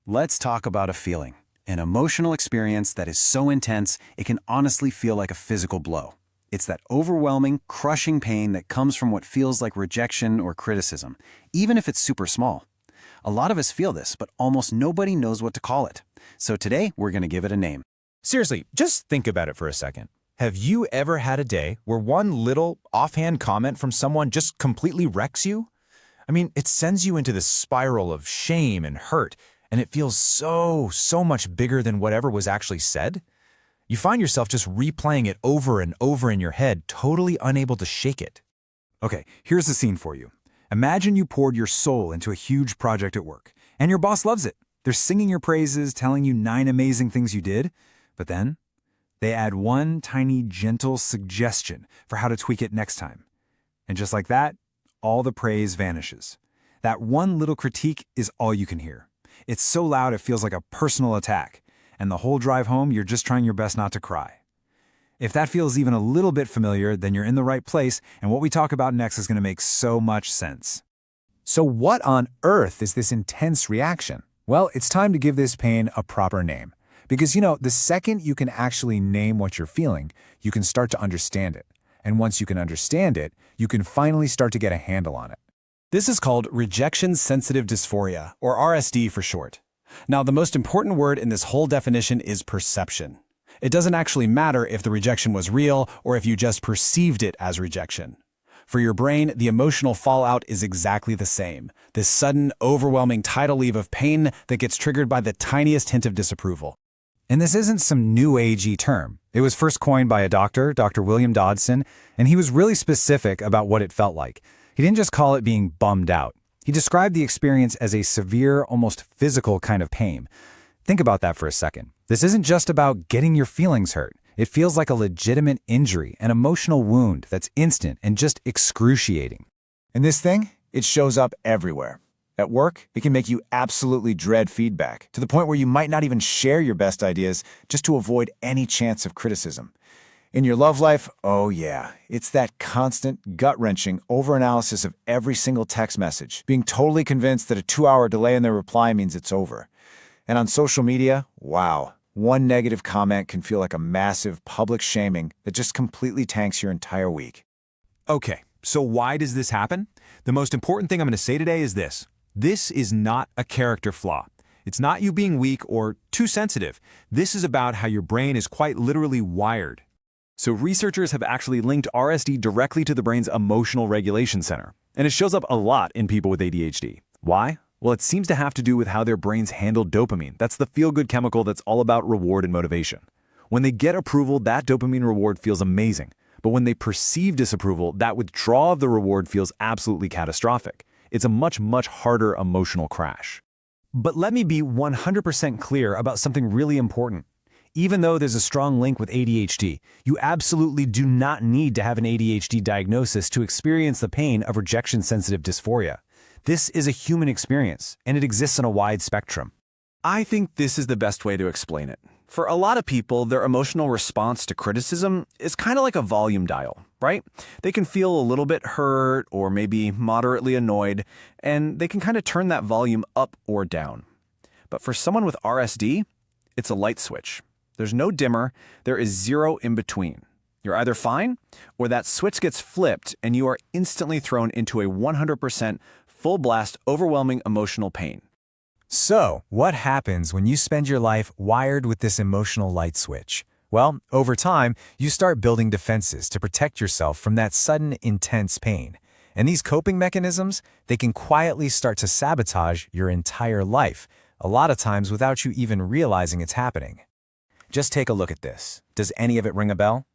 Let's talk about a feeling, an emotional experience that is so intense it can honestly feel like a physical blow. It's that overwhelming, crushing pain that comes from what feels like rejection or criticism, even if it's super small. A lot of us feel this, but almost nobody knows what to call it. So today, we're going to give it a name. Seriously, just think about it for a second. Have you ever had a day where one little offhand comment from someone just completely wrecks you? I mean, it sends you into this spiral of shame and hurt, and it feels so much bigger than whatever was actually said. You find yourself just replaying it over and over in your head, totally unable to shake it. Okay, here's the scene for you. Imagine you poured your soul into a huge project at work, and your boss loves it. They're singing your praises, telling you 9 amazing things you did, but then they add one tiny, gentle suggestion for how to tweak it next time. And just like that, all the praise vanishes. That one little critique is all you can hear. It's so loud it feels like a personal attack, and the whole drive home you're just trying your best not to cry. If that feels even a little bit familiar, then you're in the right place, and what we talk about next is going to make so much sense. So what on earth is this intense reaction? Well, it's time to give this pain a proper name. Because, the second you can actually name what you're feeling, you can start to understand it. And once you can understand it, you can finally start to get a handle on it. This is called rejection-sensitive dysphoria, or RSD for short. Now, the most important word in this whole definition is perception. It doesn't actually matter if the rejection was real or if you just perceived it as rejection. For your brain, the emotional fallout is exactly the same. This sudden, overwhelming tidal wave of pain that gets triggered by the tiniest hint of disapproval. And this isn't some new agey term. It was first coined by a doctor, Dr. William Dodson, and he was really specific about what it felt like. He didn't just call it being bummed out. He described the experience as a severe, almost physical kind of pain. Think about that for a second. This isn't just about getting your feelings hurt. It feels like a legitimate injury, an emotional wound that's instant and just excruciating. And this thing, it shows up everywhere. At work, it can make you absolutely dread feedback, to the point where you might not even share your best ideas just to avoid any chance of criticism. In your love life, oh yeah, it's that constant, gut-wrenching overanalysis of every single text message, being totally convinced that a 2-hour delay in their reply means it's over. And on social media, wow, one negative comment can feel like a massive public shaming that just completely tanks your entire week. Okay, so why does this happen? The most important thing I'm going to say today is this. This is not a character flaw. It's not you being weak or too sensitive. This is about how your brain is quite literally wired. So researchers have actually linked RSD directly to the brain's emotional regulation center, and it shows up a lot in people with ADHD. Why? Well, it seems to have to do with how their brains handle dopamine. That's the feel-good chemical that's all about reward and motivation. When they get approval, that dopamine reward feels amazing. But when they perceive disapproval, that withdrawal of the reward feels absolutely catastrophic. It's a much harder emotional crash. But let me be 100% clear about something really important. Even though there's a strong link with ADHD, you absolutely do not need to have an ADHD diagnosis to experience the pain of rejection-sensitive dysphoria. This is a human experience, and it exists on a wide spectrum. I think this is the best way to explain it. For a lot of people, their emotional response to criticism is kind of like a volume dial, right? They can feel a little bit hurt or maybe moderately annoyed, and they can kind of turn that volume up or down. But for someone with RSD, it's a light switch. There's no dimmer, there is zero in between. You're either fine, or that switch gets flipped and you are instantly thrown into a 100% full-blast, overwhelming emotional pain. So, what happens when you spend your life wired with this emotional light switch? Well, over time, you start building defenses to protect yourself from that sudden, intense pain. And these coping mechanisms, they can quietly start to sabotage your entire life, a lot of times without you even realizing it's happening. Just take a look at this. Does any of it ring a bell?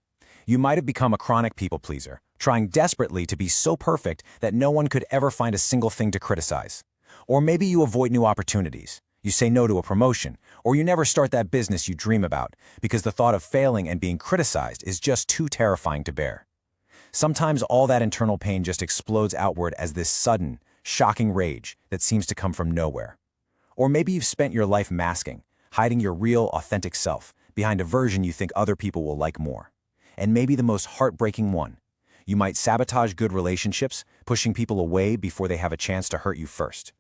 You might have become a chronic people pleaser, trying desperately to be so perfect that no one could ever find a single thing to criticize. Or maybe you avoid new opportunities. You say no to a promotion, or you never start that business you dream about because the thought of failing and being criticized is just too terrifying to bear. Sometimes all that internal pain just explodes outward as this sudden, shocking rage that seems to come from nowhere. Or maybe you've spent your life masking, hiding your real, authentic self behind a version you think other people will like more. And maybe the most heartbreaking one, you might sabotage good relationships, pushing people away before they have a chance to hurt you first.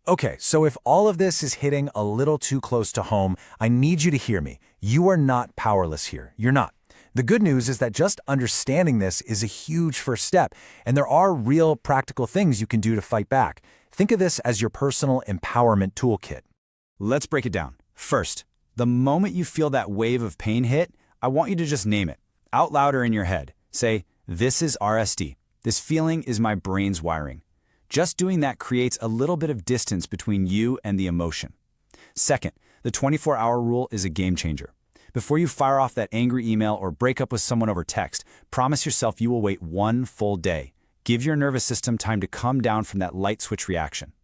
Okay, so if all of this is hitting a little too close to home, I need you to hear me. You are not powerless here. You're not. The good news is that just understanding this is a huge first step, and there are real practical things you can do to fight back. Think of this as your personal empowerment toolkit. Let's break it down. First, the moment you feel that wave of pain hit, I want you to just name it, out loud or in your head. Say, this is RSD. This feeling is my brain's wiring. Just doing that creates a little bit of distance between you and the emotion. Second, the 24-hour rule is a game changer. Before you fire off that angry email or break up with someone over text, promise yourself you will wait 1 full day. Give your nervous system time to come down from that light switch reaction.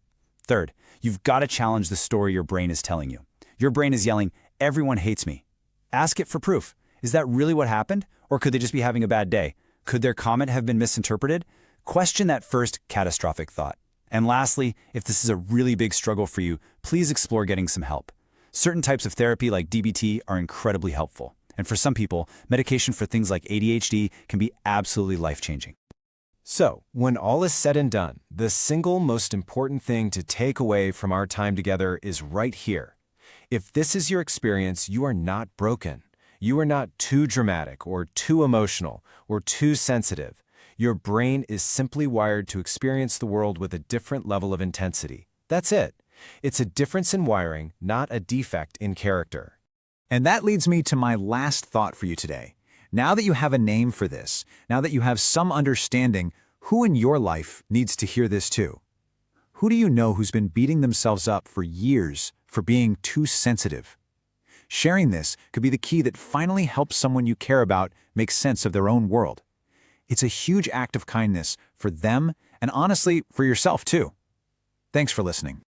Third, you've got to challenge the story your brain is telling you. Your brain is yelling, everyone hates me. Ask it for proof. Is that really what happened? Or could they just be having a bad day? Could their comment have been misinterpreted? Question that first catastrophic thought. And lastly, if this is a really big struggle for you, please explore getting some help. Certain types of therapy like DBT are incredibly helpful. And for some people, medication for things like ADHD can be absolutely life-changing. So, when all is said and done, the single most important thing to take away from our time together is right here. If this is your experience, you are not broken. You are not too dramatic or too emotional or too sensitive. Your brain is simply wired to experience the world with a different level of intensity. That's it. It's a difference in wiring, not a defect in character. And that leads me to my last thought for you today. Now that you have a name for this, now that you have some understanding, who in your life needs to hear this too? Who do you know who's been beating themselves up for years for being too sensitive? Sharing this could be the key that finally helps someone you care about make sense of their own world. It's a huge act of kindness for them and honestly for yourself too. Thanks for listening.